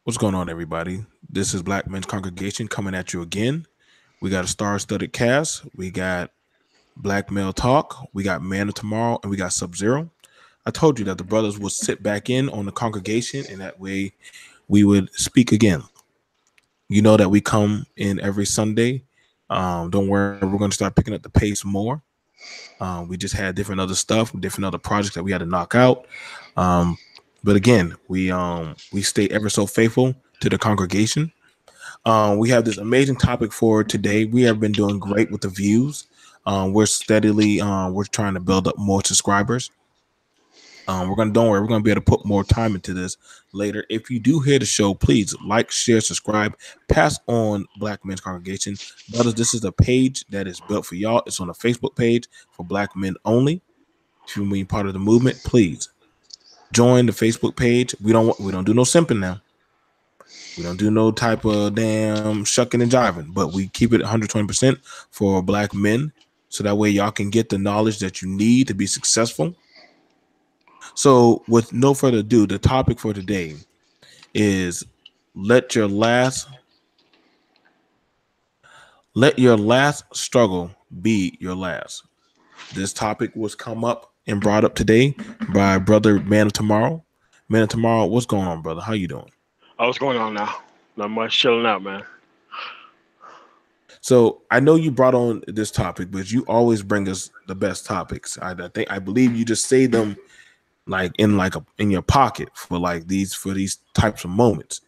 What's going on, everybody? This is Black Men's Congregation coming at you again. We got a star-studded cast. We got Black Male Talk. We got Man of Tomorrow, and we got Sub-Zero. I told you that the brothers would sit back in on the congregation, and that way we would speak again. You know that we come in every Sunday. Don't worry, we're going to start picking up the pace more. We just had different other stuff, different other projects that we had to knock out. Um, but again, we stay ever so faithful to the congregation. We have this amazing topic for today. We have been doing great with the views. We're trying to build up more subscribers. Don't worry, we're gonna be able to put more time into this later. If you do hear the show, please like, share, subscribe, pass on Black Men's Congregation. Brothers, this is a page that is built for y'all. It's on a Facebook page for Black men only. If you mean part of the movement, please join the Facebook page. We don't do no simping now. We don't do no type of damn shucking and jiving, but we keep it 120% for Black men. So that way y'all can get the knowledge that you need to be successful. So with no further ado, the topic for today is let your last struggle be your last. This topic was come up and brought up today by brother Man of Tomorrow. Man of Tomorrow, what's going on, brother? How you doing? Oh, what's going on now? Not much, chilling out, man. So I know you brought on this topic, but you always bring us the best topics. I believe you just say them in your pocket for these types of moments.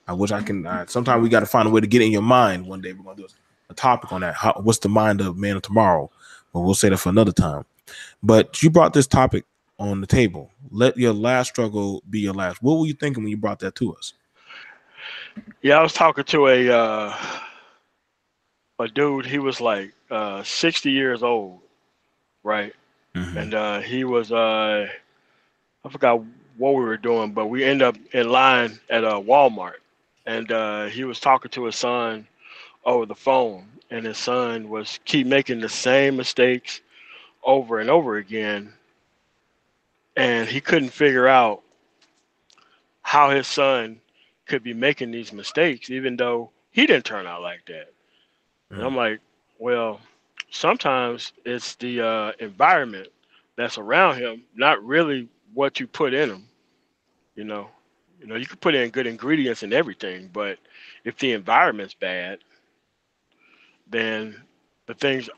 I wish I can. Sometimes we got to find a way to get in your mind. One day we're gonna do a topic on that. What's the mind of Man of Tomorrow? But we'll say that for another time. But you brought this topic on the table. Let your last struggle be your last. What were you thinking when you brought that to us? Yeah, I was talking to a dude. He was like 60 years old, right? Mm-hmm. And he was I forgot what we were doing, but we ended up in line at Walmart, and he was talking to his son over the phone, and his son was keep making the same mistakes over and over again, and he couldn't figure out how his son could be making these mistakes, even though he didn't turn out like that. And I'm like, well, sometimes it's the environment that's around him, not really what you put in him. You know, you could put in good ingredients and everything, but if the environment's bad, then the things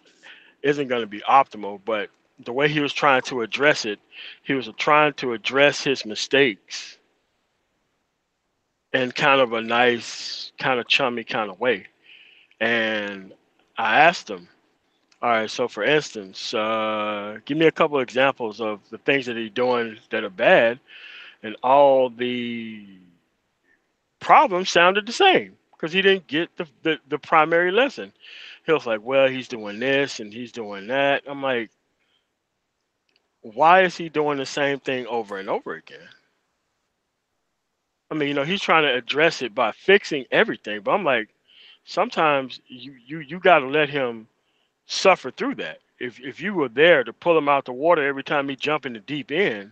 isn't going to be optimal. But the way he was trying to address it, he was trying to address his mistakes in kind of a nice, kind of chummy kind of way. And I asked him, all right, so for instance, give me a couple of examples of the things that he's doing that are bad, and all the problems sounded the same because he didn't get the primary lesson. He was like, well, he's doing this and he's doing that. I'm like, why is he doing the same thing over and over again? I mean, he's trying to address it by fixing everything, but I'm like, sometimes you got to let him suffer through that. If you were there to pull him out the water every time he jump in the deep end,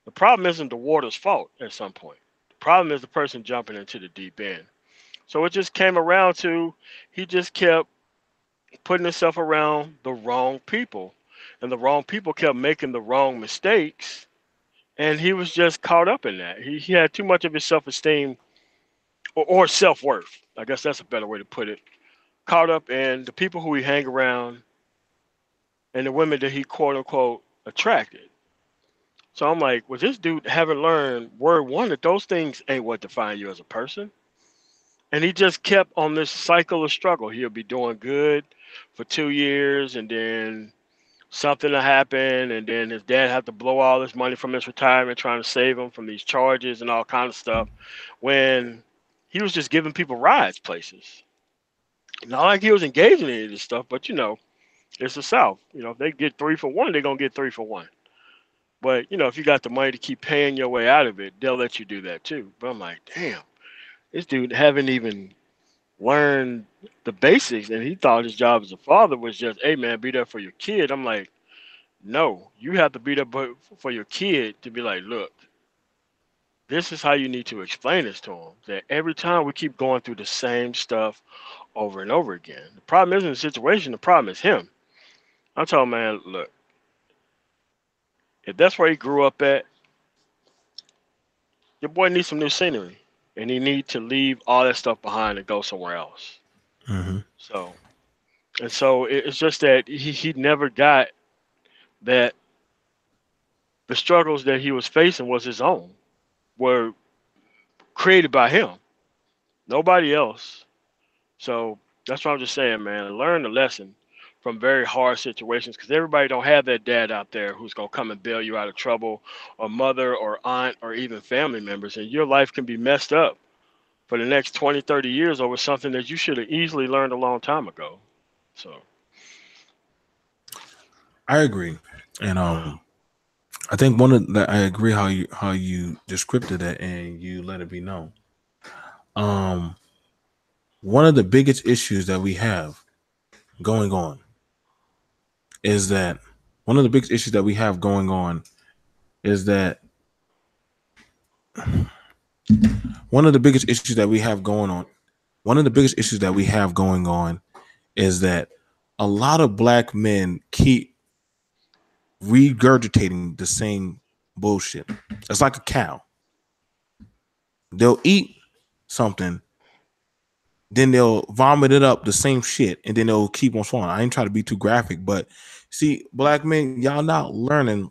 the problem isn't the water's fault at some point. The problem is the person jumping into the deep end. So it just came around to he just kept putting himself around the wrong people. And the wrong people kept making the wrong mistakes. And he was just caught up in that. He had too much of his self esteem or self worth. I guess that's a better way to put it. Caught up in the people who he hang around and the women that he quote unquote attracted. So I'm like, well, this dude haven't learned word one that those things ain't what define you as a person. And he just kept on this cycle of struggle. He'll be doing good for 2 years, and then something will happen, and then his dad had to blow all his money from his retirement trying to save him from these charges and all kind of stuff. When he was just giving people rides places. Not like he was engaged in any of this stuff, but it's the South. If they get 3 for 1, they're gonna get 3 for 1. But if you got the money to keep paying your way out of it, they'll let you do that too. But I'm like, damn, this dude haven't even learned the basics, and he thought his job as a father was just, hey man, be there for your kid. I'm like, no, you have to be there for your kid to be like, look, this is how you need to explain this to them. That every time we keep going through the same stuff over and over again. The problem isn't the situation. The problem is him. I told him, man, look, if that's where he grew up at, your boy needs some new scenery, and he need to leave all that stuff behind and go somewhere else. Hmm. So, it's just that he never got that the struggles that he was facing was his own, were created by him, nobody else. So that's what I'm just saying, man. Learn the lesson from very hard situations because everybody don't have that dad out there who's gonna come and bail you out of trouble, or mother or aunt or even family members, and your life can be messed up for the next 20, 30 years over something that you should have easily learned a long time ago. So, I agree, and I think one of that I agree how you described it and you let it be known. Um, one of the biggest issues that we have going on is that one of the biggest issues that we have going on is that one of the biggest issues that we have going on one of the biggest issues that we have going on is that a lot of black men keep regurgitating the same bullshit. It's like a cow. They'll eat something, then they'll vomit it up the same shit, and then they'll keep on swallowing. I ain't trying to be too graphic, but see, black men, y'all not learning.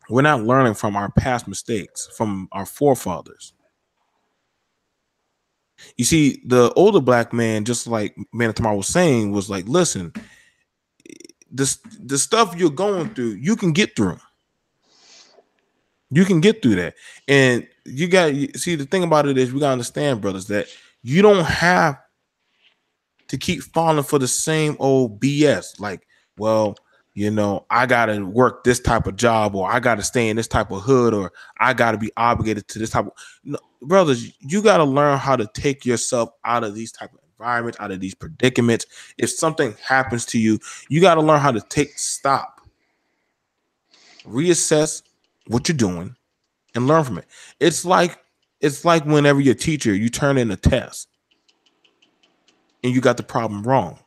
We're not learning from our past mistakes, from our forefathers. You see, the older black man, just like Man Tomorrow was saying, was like, listen, the stuff you're going through, you can get through. You can get through that. And you got see the thing about it is we gotta understand, brothers, that you don't have to keep falling for the same old BS. Like, well, I gotta work this type of job, or I gotta stay in this type of hood, or I gotta be obligated to this type of no, brothers, you gotta learn how to take yourself out of these type of environments, out of these predicaments. If something happens to you, you gotta learn how to take stop, reassess what you're doing, and learn from it. It's like whenever your teacher, you turn in a test and you got the problem wrong.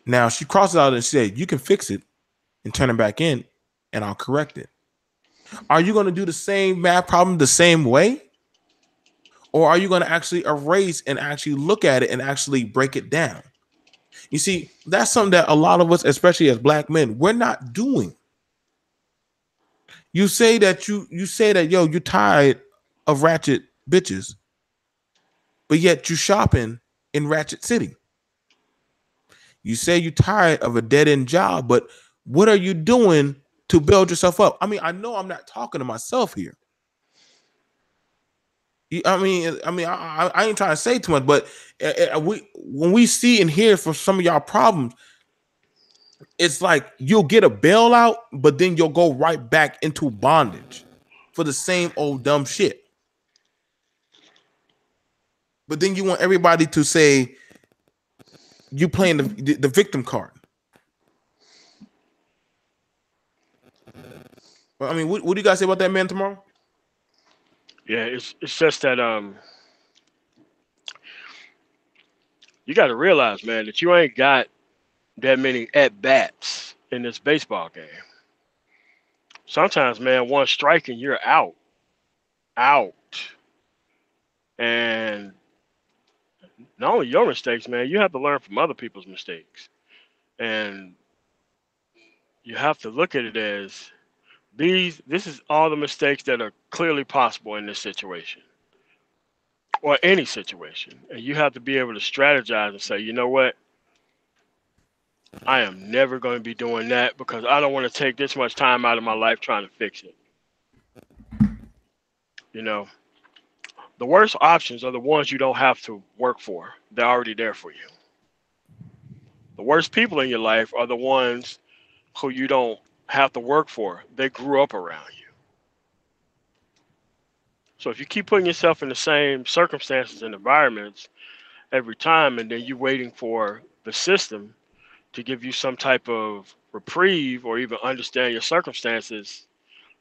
Now she crosses out and said, you can fix it and turn it back in and I'll correct it. Are you going to do the same math problem the same way? Or are you going to actually erase and actually look at it and actually break it down? You see, that's something that a lot of us, especially as black men, we're not doing. You say that yo, you're tired of ratchet bitches, but yet you shopping in Ratchet City. You say you're tired of a dead end job, but what are you doing to build yourself up? I mean, I know I'm not talking to myself here. I ain't trying to say too much, but we when we see and hear from some of y'all problems, it's like you'll get a bailout, but then you'll go right back into bondage for the same old dumb shit. But then you want everybody to say you playing the victim card. Well, I mean, what do you guys say about that, Man Tomorrow? yeah, it's just that you got to realize, man, that you ain't got that many at bats in this baseball game. Sometimes, man, one strike and you're out, out. And not only your mistakes, man, you have to learn from other people's mistakes. And you have to look at it as this is all the mistakes that are clearly possible in this situation or any situation. And you have to be able to strategize and say, you know what? I am never going to be doing that because I don't want to take this much time out of my life trying to fix it. You know, the worst options are the ones you don't have to work for. They're already there for you. The worst people in your life are the ones who you don't have to work for. They grew up around you. So if you keep putting yourself in the same circumstances and environments every time, and then you waiting for the system to give you some type of reprieve or even understand your circumstances,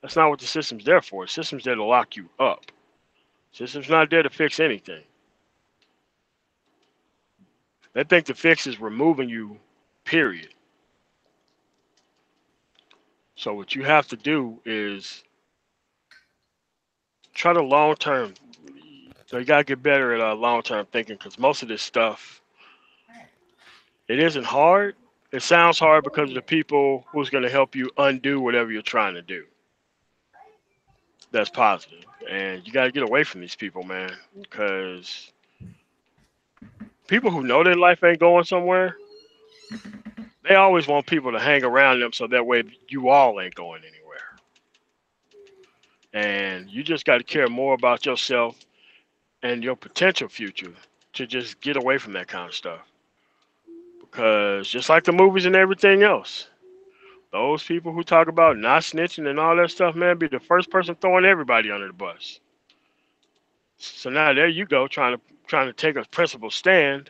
That's not what the system's there for. The system's there to lock you up. The system's not there to fix anything. They think the fix is removing you, period. So what you have to do is try to long term. So you gotta get better at long term thinking because most of this stuff it isn't hard. It sounds hard because of the people who's gonna help you undo whatever you're trying to do. That's positive, and you gotta get away from these people, man, because people who know their life ain't going somewhere, they always want people to hang around them so that way you all ain't going anywhere. And you just got to care more about yourself and your potential future to just get away from that kind of stuff. Because just like the movies and everything else, those people who talk about not snitching and all that stuff, man, be the first person throwing everybody under the bus. So now there you go, trying to take a principled stand,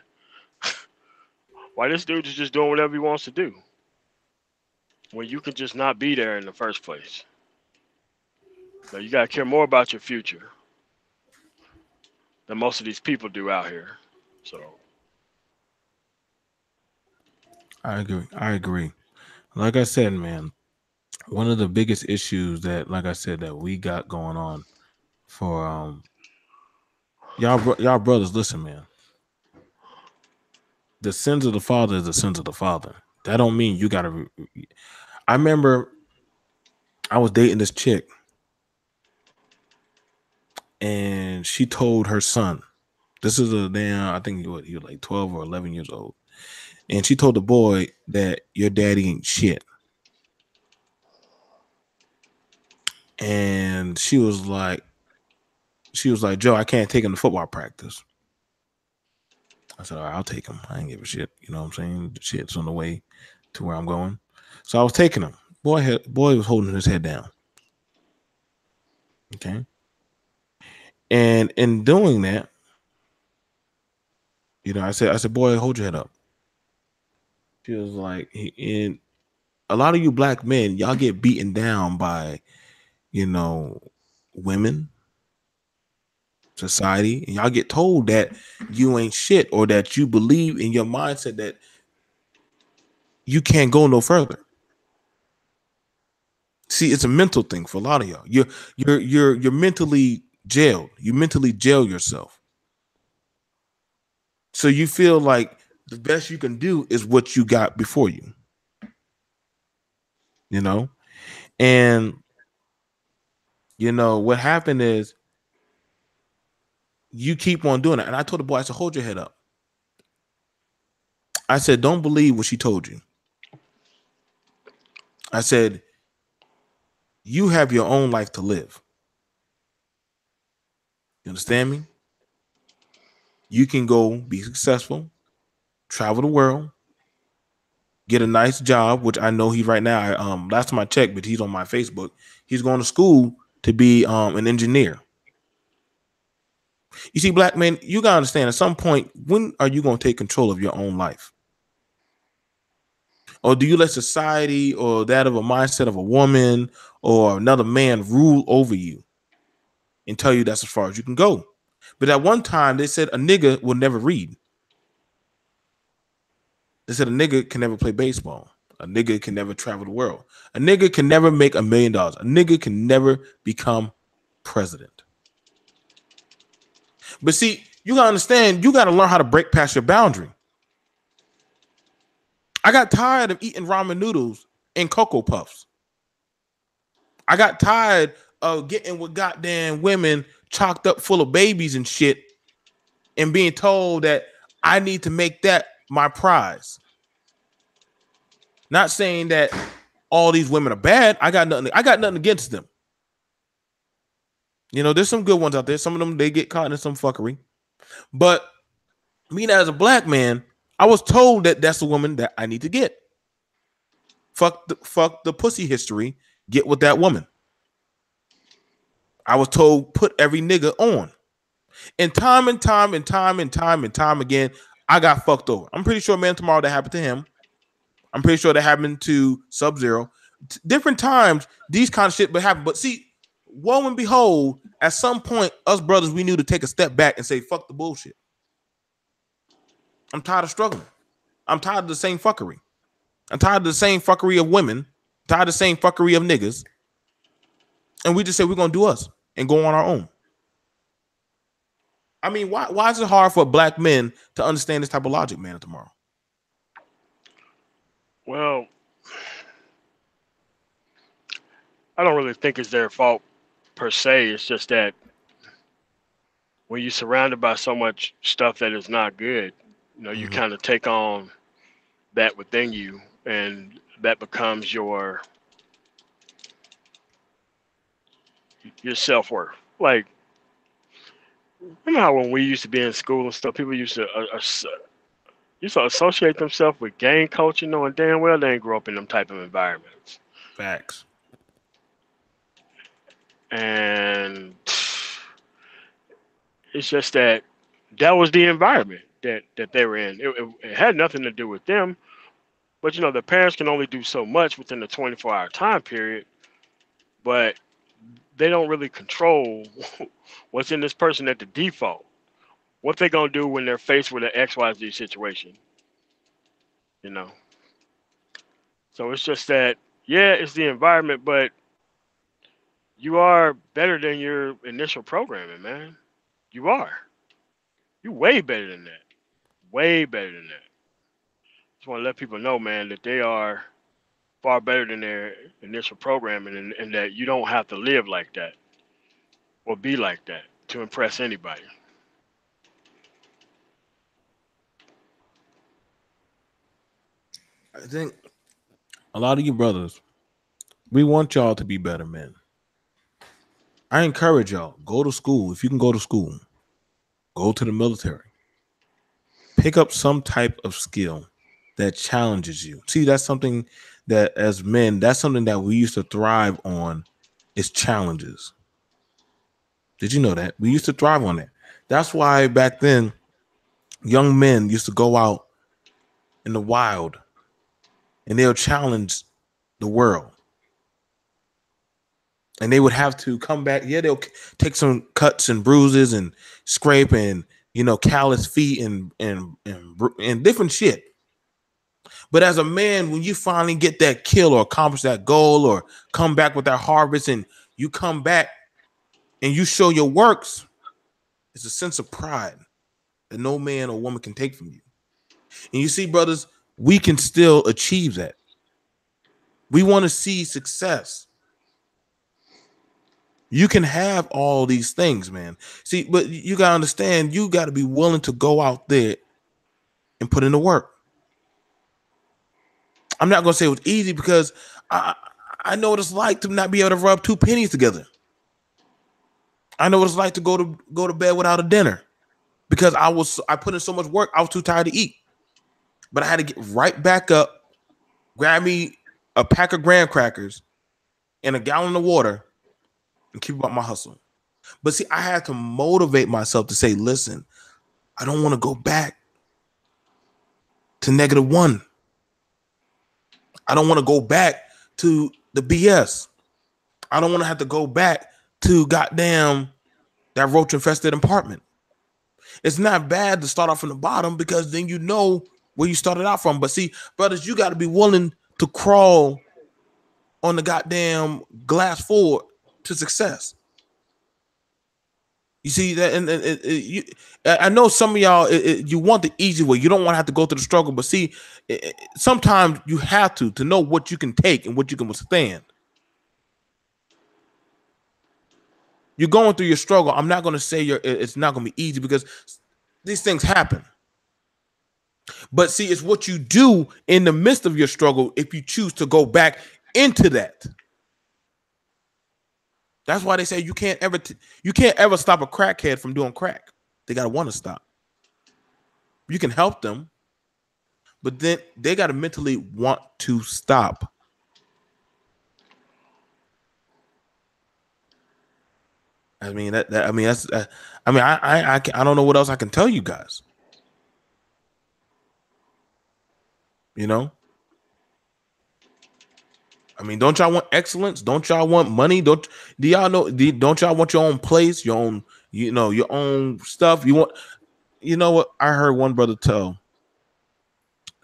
while this dude is just doing whatever he wants to do when you could just not be there in the first place. So you gotta care more about your future than most of these people do out here. So I agree. I agree. Like I said, man, one of the biggest issues that, like I said, that we got going on for y'all brothers. Listen, man, the sins of the father is the sins of the father. That don't mean you gotta. I remember I was dating this chick, and she told her son, "This is a damn. I think he was like 12 or 11 years old." And she told the boy that your daddy ain't shit. And she was like, Joe, I can't take him to football practice. I said, all right, I'll take him. I ain't give a shit. You know what I'm saying? The shit's on the way to where I'm going. So I was taking him. Boy was holding his head down. Okay. And in doing that, I said, boy, hold your head up. She was like, and a lot of you black men, y'all get beaten down by, you know, women, society, and y'all get told that you ain't shit or that you believe in your mindset that you can't go no further. See, it's a mental thing for a lot of y'all. You're mentally jailed. You mentally jail yourself. So you feel like the best you can do is what you got before you. You know? And what happened is you keep on doing it. And I told the boy, I said, hold your head up. I said, don't believe what she told you. I said, you have your own life to live. You understand me? You can go be successful, travel the world, get a nice job, which I know he right now. Last time I checked, but he's on my Facebook. He's going to school to be an engineer. You see, black men, you gotta understand. At some point, when are you going to take control of your own life? Or do you let society or that of a mindset of a woman or another man rule over you and tell you that's as far as you can go? But at one time, they said a nigga will never read. They said a nigga can never play baseball. A nigga can never travel the world. A nigga can never make $1 million. A nigga can never become president. But see, you gotta understand, you gotta learn how to break past your boundary. I got tired of eating ramen noodles and Cocoa Puffs. I got tired of getting with goddamn women chalked up full of babies and shit and being told that I need to make that my prize. Not saying that all these women are bad. I got nothing against them. There's some good ones out there. Some of them, they get caught in some fuckery. But me as a black man, I was told that that's the woman that I need to get. Fuck the pussy history. Get with that woman. I was told put every nigga on. And time again, I got fucked over. I'm pretty sure, man, tomorrow that happened to him. I'm pretty sure that happened to Sub-Zero. different times these kind of shit would happen. But see, woe and behold, at some point, us brothers, we knew to take a step back and say, fuck the bullshit. I'm tired of struggling. I'm tired of the same fuckery. I'm tired of the same fuckery of women. I'm tired of the same fuckery of niggas. And we just say we're gonna do us and go on our own. I mean, why is it hard for black men to understand this type of logic, man, tomorrow? Well, I don't really think it's their fault per se. It's just that when you're surrounded by so much stuff that is not good, you Mm-hmm. kind of take on that within you, and that becomes your self worth. Like, remember how when we used to be in school and stuff, people used to associate themselves with gang culture, knowing damn well they ain't grow up in them type of environments. Facts. And it's just that was the environment that they were in. It had nothing to do with them, but the parents can only do so much within the 24-hour time period, but they don't really control what's in this person at the default. What they gonna do when they're faced with an XYZ situation, you know? So it's just that, yeah, it's the environment, but you are better than your initial programming, man. You are. You way better than that. Way better than that. Just want to let people know, man, that they are far better than their initial programming, and that you don't have to live like that or be like that to impress anybody. I think a lot of you brothers, we want y'all to be better men. I encourage y'all, go to school. If you can go to school, go to the military. Pick up some type of skill that challenges you. See, that's something that as men, that's something that we used to thrive on is challenges. Did you know that? We used to thrive on that. That's why back then, young men used to go out in the wild and they'll challenge the world. And they would have to come back. Yeah, they'll take some cuts and bruises and scrape and callous feet and different shit. But as a man, when you finally get that kill or accomplish that goal or come back with that harvest and you come back and you show your works, it's a sense of pride that no man or woman can take from you. And you see, brothers, we can still achieve that. We want to see success. You can have all these things, man. See, but you got to understand, you got to be willing to go out there and put in the work. I'm not going to say it was easy because I know what it's like to not be able to rub two pennies together. I know what it's like to go to bed without a dinner because I put in so much work. I was too tired to eat, but I had to get right back up, grab me a pack of graham crackers and a gallon of water, and keep up my hustle. But see, I had to motivate myself to say, listen, I don't want to go back to -1. I don't want to go back to the BS. I don't want to have to go back to goddamn that roach infested apartment. It's not bad to start off from the bottom because then you know where you started out from. But see, brothers, you got to be willing to crawl on the goddamn glass floor to success. You see that, and I know some of y'all you want the easy way. You don't want to have to go through the struggle, but see, sometimes you have to know what you can take and what you can withstand. You're going through your struggle. I'm not going to say it's not going to be easy because these things happen. But see, it's what you do in the midst of your struggle if you choose to go back into that. That's why they say you can't ever stop a crackhead from doing crack. They gotta want to stop. You can help them, but then they gotta mentally want to stop. I mean I mean that's I mean I don't know what else I can tell you guys. You know, I mean, don't y'all want excellence? Don't y'all want money? Do y'all know? Don't y'all want your own place, your own, your own stuff? You want, you know what? I heard one brother tell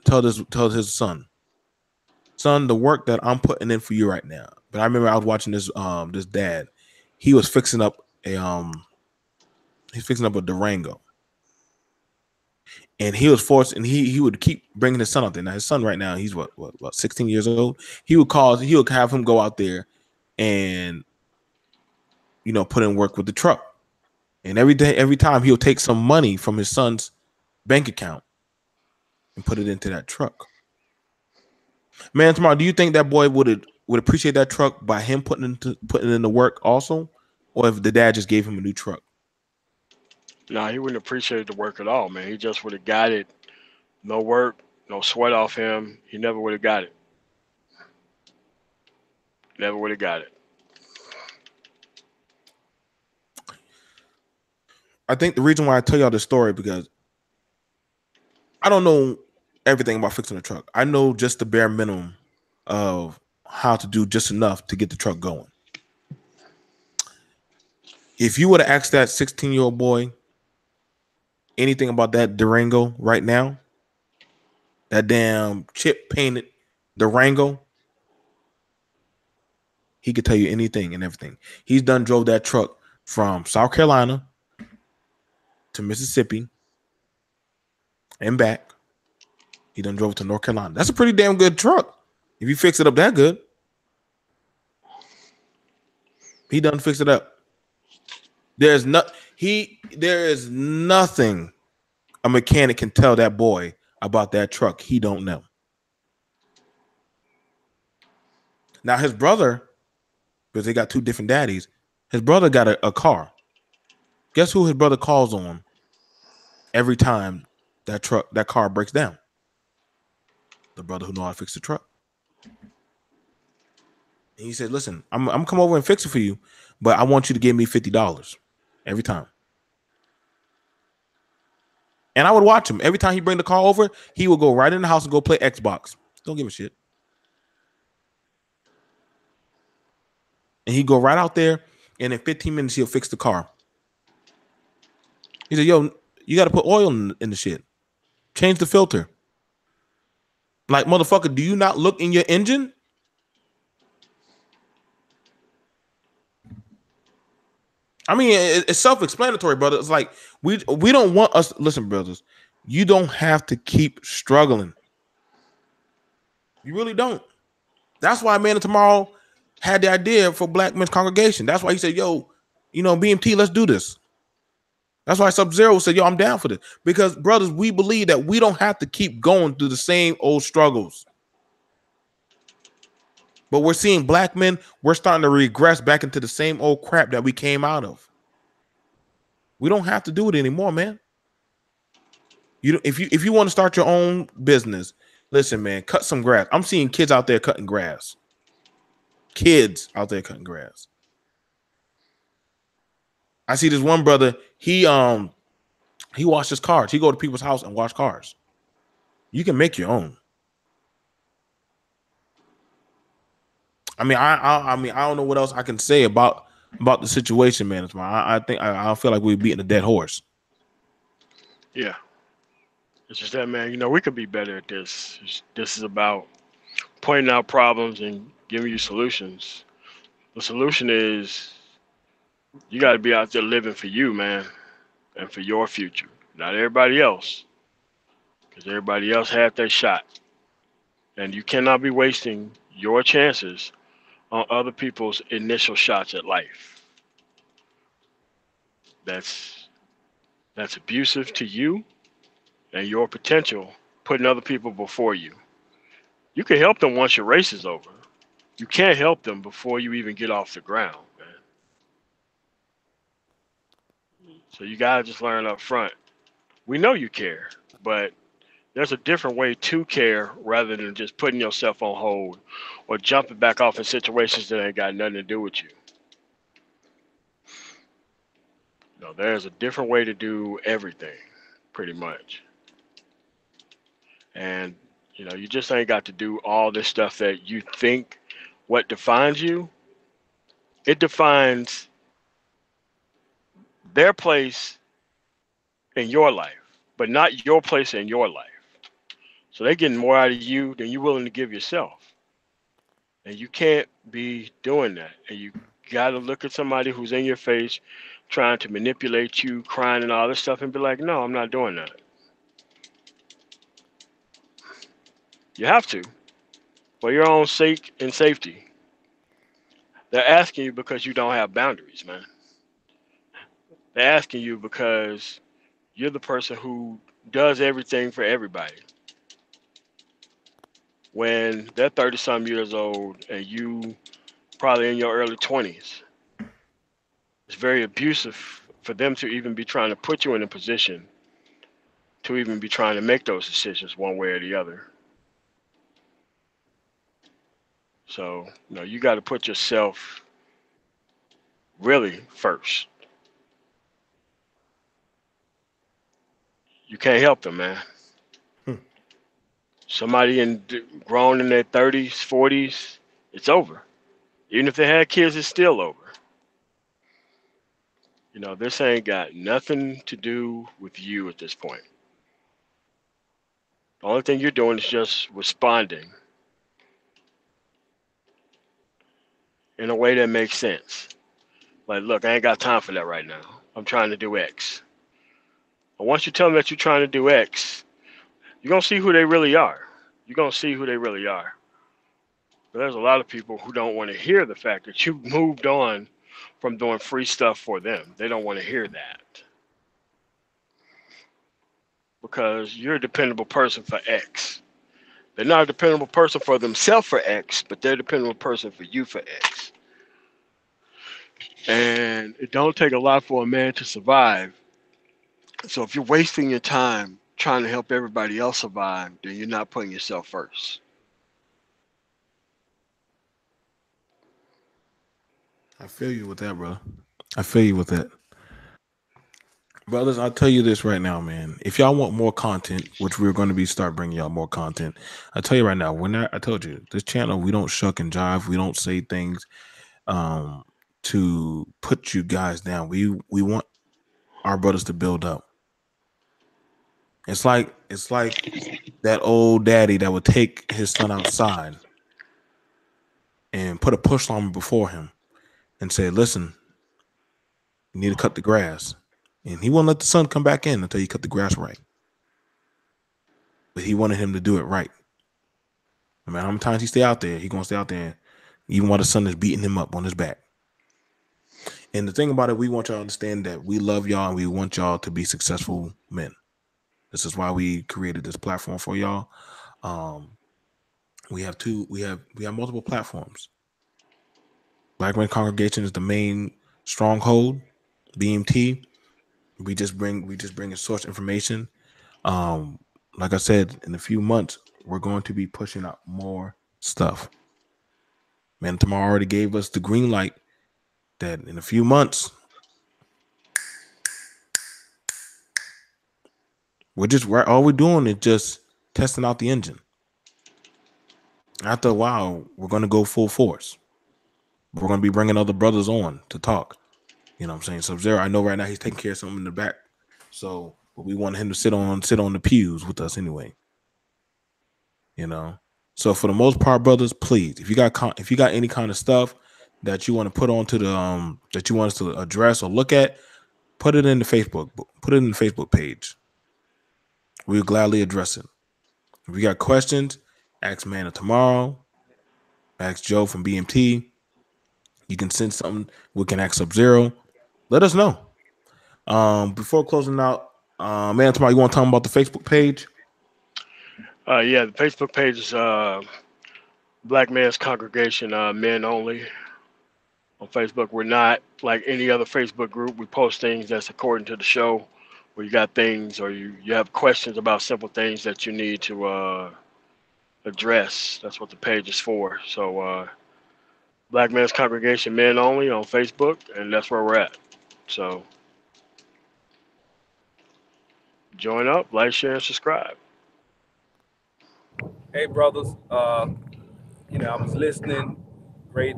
his son, the work that I'm putting in for you right now. But I remember I was watching this dad. He was fixing up a Durango, and he was forced, and he would keep bringing his son out there. Now his son right now, he's what 16 years old. He would have him go out there and put in work with the truck. And every time he'll take some money from his son's bank account and put it into that truck. Man, tomorrow, do you think that boy would appreciate that truck by him putting in the work also, or if the dad just gave him a new truck? Nah, he wouldn't appreciate the work at all, man. He just would have got it. No work, no sweat off him. He never would have got it. Never would have got it. I think the reason why I tell y'all this story because I don't know everything about fixing a truck. I know just the bare minimum of how to do just enough to get the truck going. If you would have asked that 16-year-old boy anything about that Durango right now, that damn chip painted Durango, he could tell you anything and everything. He's done drove that truck from South Carolina to Mississippi and back. He done drove to North Carolina. That's a pretty damn good truck. If you fix it up that good, he done fix it up. There is nothing a mechanic can tell that boy about that truck he don't know. Now his brother, because they got two different daddies, his brother got a car. Guess who his brother calls on every time that car breaks down? The brother who know how to fix the truck. And he said, "Listen, I'm gonna come over and fix it for you, but I want you to give me $50 every time." And I would watch him every time he bring the car over. He would go right in the house and go play Xbox. Don't give a shit. And he'd go right out there, and in 15 minutes he'll fix the car. He said, "Yo, you got to put oil in the shit. Change the filter." Like, motherfucker, do you not look in your engine? I mean, it's self-explanatory, brother. It's like we don't want us. Listen, brothers, you don't have to keep struggling. You really don't. That's why Man of Tomorrow had the idea for Black Men's Congregation. That's why he said, "Yo, BMT, let's do this." That's why Sub-Zero said, "Yo, I'm down for this." Because, brothers, we believe that we don't have to keep going through the same old struggles. But we're seeing black men, we're starting to regress back into the same old crap that we came out of. We don't have to do it anymore, man. If you want to start your own business, listen, man, cut some grass. I'm seeing kids out there cutting grass. Kids out there cutting grass. I see this one brother, he washed his cars. He go to people's house and wash cars. You can make your own. I mean, I don't know what else I can say about the situation, man. I think I feel like we're beating a dead horse. Yeah. It's just that, man, we could be better at this. This is about pointing out problems and giving you solutions. The solution is you got to be out there living for you, man, and for your future, not everybody else, because everybody else had their shot. And you cannot be wasting your chances on other people's initial shots at life. That's that's abusive to you and your potential, putting other people before you. You can help them once your race is over. You can't help them before you even get off the ground, man. So you gotta just learn up front. We know you care, but there's a different way to care rather than just putting yourself on hold or jumping back off in situations that ain't got nothing to do with you. No, there's a different way to do everything, pretty much. And you just ain't got to do all this stuff that you think what defines you, it defines their place in your life, but not your place in your life. So they're getting more out of you than you're willing to give yourself. And you can't be doing that. And you got to look at somebody who's in your face trying to manipulate you, crying and all this stuff, and be like, no, I'm not doing that. You have to, for your own sake and safety. They're asking you because you don't have boundaries, man. They're asking you because you're the person who does everything for everybody. When they're 30 some years old and you probably in your early 20s, it's very abusive for them to even be trying to put you in a position to even be trying to make those decisions one way or the other. So, you got to put yourself really first. You can't help them, man. Hmm. Somebody grown in their 30s, 40s, it's over. Even if they had kids, it's still over. This ain't got nothing to do with you at this point. The only thing you're doing is just responding in a way that makes sense. Like, look, I ain't got time for that right now. I'm trying to do X. And once you tell them that you're trying to do X, you're going to see who they really are. You're going to see who they really are. But there's a lot of people who don't want to hear the fact that you moved on from doing free stuff for them. They don't want to hear that because you're a dependable person for X. They're not a dependable person for themselves for X, but they're a dependable person for you for X. And it don't take a lot for a man to survive. So if you're wasting your time trying to help everybody else survive, then you're not putting yourself first. I feel you with that, bro. I feel you with that. Brothers, I'll tell you this right now, man. If y'all want more content, which we're going to be start bringing y'all more content, I tell you right now, I told you this channel, we don't shuck and jive. We don't say things um to put you guys down. We want our brothers to build up. It's like that old daddy that would take his son outside and put a push line before him and say, "Listen, you need to cut the grass." And he won't let the son come back in until you cut the grass right. But he wanted him to do it right. No matter how many times he stay out there, he gonna stay out there, even while the son is beating him up on his back. And the thing about it, we want y'all to understand that we love y'all and we want y'all to be successful men. This is why we created this platform for y'all. Um, we have multiple platforms. Black Men Congregation is the main stronghold. BMT. We just bring a source information. Um, like I said, in a few months, we're going to be pushing out more stuff. Man, tomorrow already gave us the green light that in a few months, all we're doing is just testing out the engine. After a while, we're going to go full force. We're going to be bringing other brothers on to talk. You know what I'm saying? Sub Zero, I know right now he's taking care of something in the back. So but we want him to sit on the pews with us anyway. You know. So for the most part, brothers, please, if you got any kind of stuff that you want to put onto the that you want us to address or look at, put it in the Facebook. Put it in the Facebook page. We'll gladly address it. If you got questions, ask Manna tomorrow. Ask Joe from BMT. You can send something. We can ask Sub Zero. Let us know. Before closing out, man, tomorrow you want to talk about the Facebook page? Yeah, the Facebook page is Black Man's Congregation, men only. On Facebook, we're not like any other Facebook group. We post things that's according to the show, where you got things or you have questions about simple things that you need to address. That's what the page is for. So, Black Man's Congregation, men only on Facebook, and that's where we're at. So, join up, like, share, and subscribe. Hey, brothers. I was listening. great,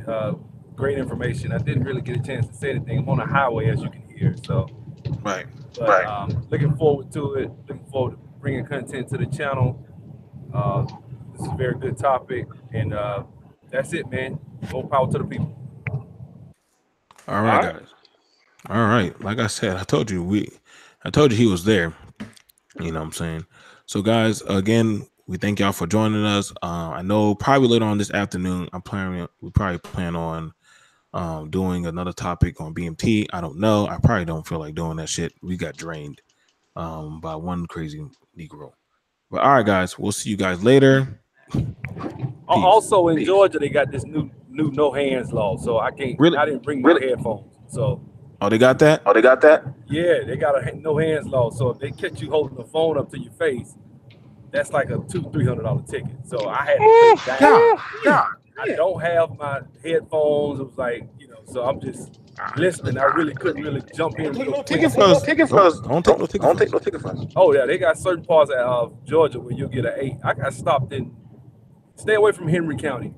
great information. I didn't really get a chance to say anything. I'm on the highway, as you can hear. So, Right. but looking forward to it. Looking forward to bringing content to the channel. Uh, this is a very good topic, and that's it, man. More power to the people. All All right, right. guys. All right. Like I said, I told you he was there. You know what I'm saying? So, guys, again, we thank y'all for joining us. I know probably later on this afternoon, we probably plan on doing another topic on BMT. I don't know. I probably don't feel like doing that shit. We got drained by one crazy Negro. But all right, guys, we'll see you guys later. Peace. Also in Georgia, they got this new no hands law, so I can't. Really? I didn't bring my headphones, so Oh, they got that? oh, they got that? Yeah, they got a no hands law. So if they catch you holding the phone up to your face, that's like a $200-300 ticket. So I had to play it down. God Yeah, damn. I don't have my headphones. It was like, so I'm just listening. I really couldn't really jump in Don't take real no quick. ticket for us. Don't take no ticket for us. Oh yeah, they got certain parts of Georgia where you'll get an 8. I got stopped in. Stay away from Henry County,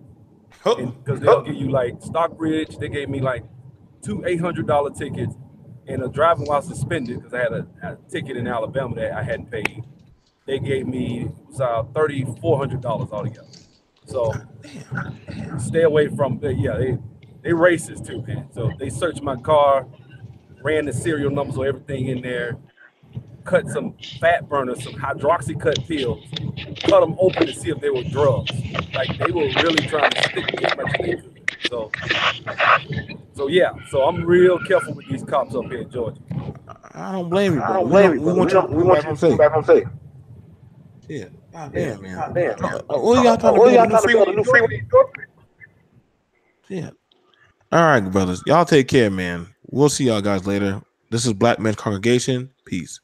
Oh, and because they'll give you like Stockbridge. They gave me like two $800 tickets and a driving while suspended because I had a ticket in Alabama that I hadn't paid. They gave me, it was $3,400 altogether. So stay away from yeah, they racist too, man. So they searched my car, ran the serial numbers or everything in there, cut some fat burners, some hydroxycut pills, cut them open to see if they were drugs. Like they were really trying to stick me as much as they could. So yeah, so I'm real careful with these cops up here in Georgia. I don't blame you, I brother. don't blame you, We brother. want you to We come want back you home to come safe. back home safe. Yeah. God Yeah, damn, man. God damn, man. What are y'all trying to What are build a y'all new trying to freeway build a in new Georgia? freeway in Georgia? Yeah. All right, brothers. Y'all take care, man. We'll see y'all guys later. This is Black Men Congregation. Peace.